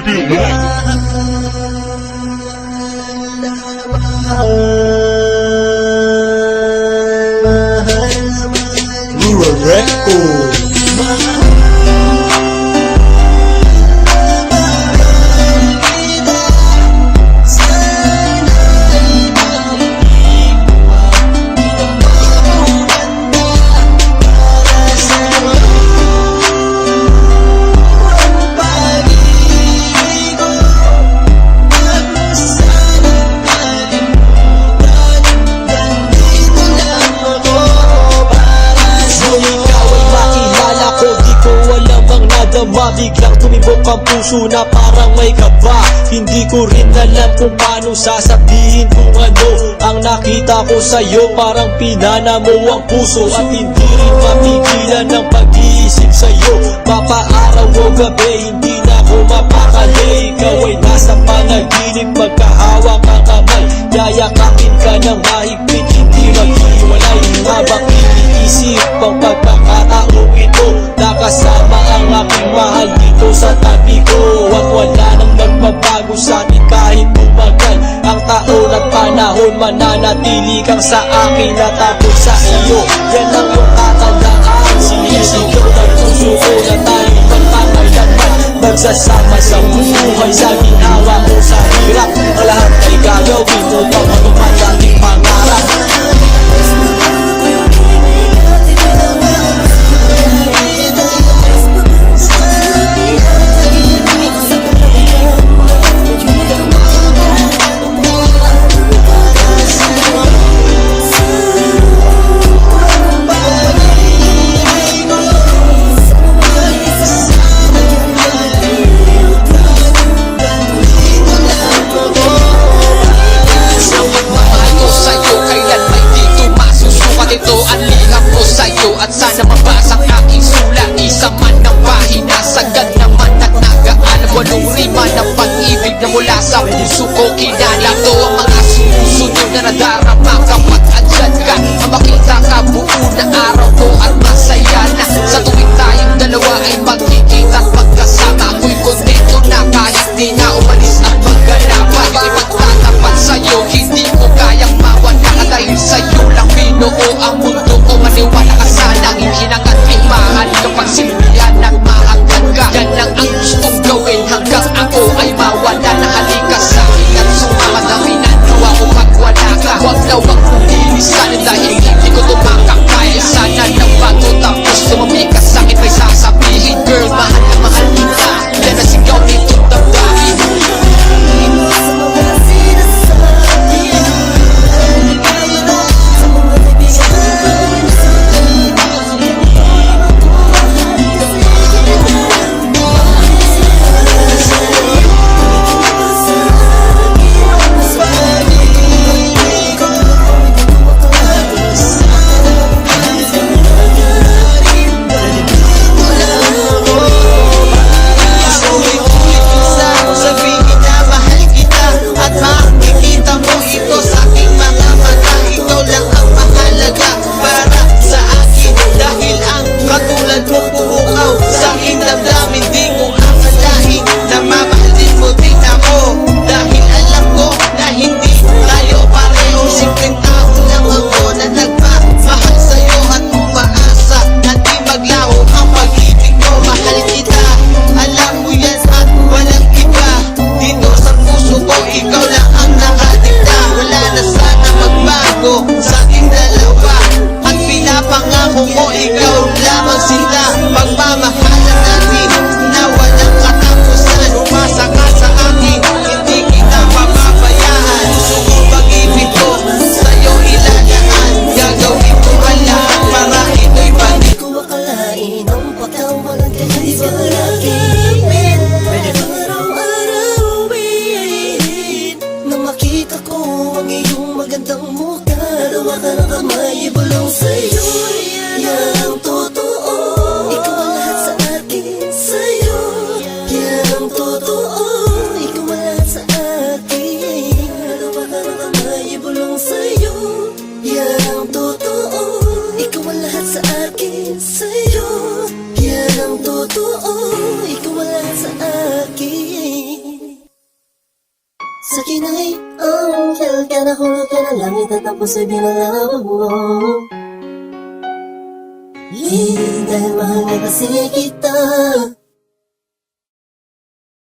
keep it locked. Rural Records. Biglang tumibok ang puso na parang may kaba. Hindi ko rin alam kung paano sasabihin kung ano ang nakita ko sa'yo. Parang pinana mo ang puso at hindi rin mapigilan ng pag-iisip sa'yo. Mapaaraw o gabi, hindi na ako mapakali. Ikaw ay nasa panaginip, magkahawak ang kamay. Yayakapin ka ng mahigpit, hindi maghiwalay. Habang iniisip ang pagkakataong ito, nakasama ang aking mahal dito sa tabi ko. At wala nang magbabago sa akin kahit tumagal ang taon at panahon. Mananatili kang sa akin at ako sa iyo. Yan ang iyong tatandaan. Sinisigaw ng puso ko na tayo magpapailanman. Magsasama sa buhay, sa ginawa ko sa hirap. Ang lahat ay gagawin upang matupad ating pangarap. At sana mabasa ang aking sulat. Isa man ang pahina, sagad naman at nagaalam. Walong rima ng pag-ibig na mula sa puso ko kinala. Ito ang mga sumusunod na nadarama kapag andyan ka. Ang makita ka buo na araw ko at masaya na. Sa tuwing tayong dalawa ay magkikita at magkasama. Ako'y kontento na kahit di na umalis at magganapan. Yung ipagtatapat sa'yo, hindi ko kayang mawala. At dahil sa'yo lang binuo ang mundo ko. Maniwala ka sana, hinagat ay mahal kapag silbihan at maanggan ka. Yan lang ang gustong gawin hanggang ako ay mawala na. Halika sa akin at sumama na minaluwa ko pag wala ka. Huwag na huwag kong ilisan dahil hindi ko tumakakaya. Sana na bago tapos tumami ka sa akin may sasabihin. Girl, mahal na mahal kita. Yan ang sigaw nitong damdamin. Kailan ka nahulog ka ng langit at ang puso'y binalawan mo. Dahil mahal na kasi kita.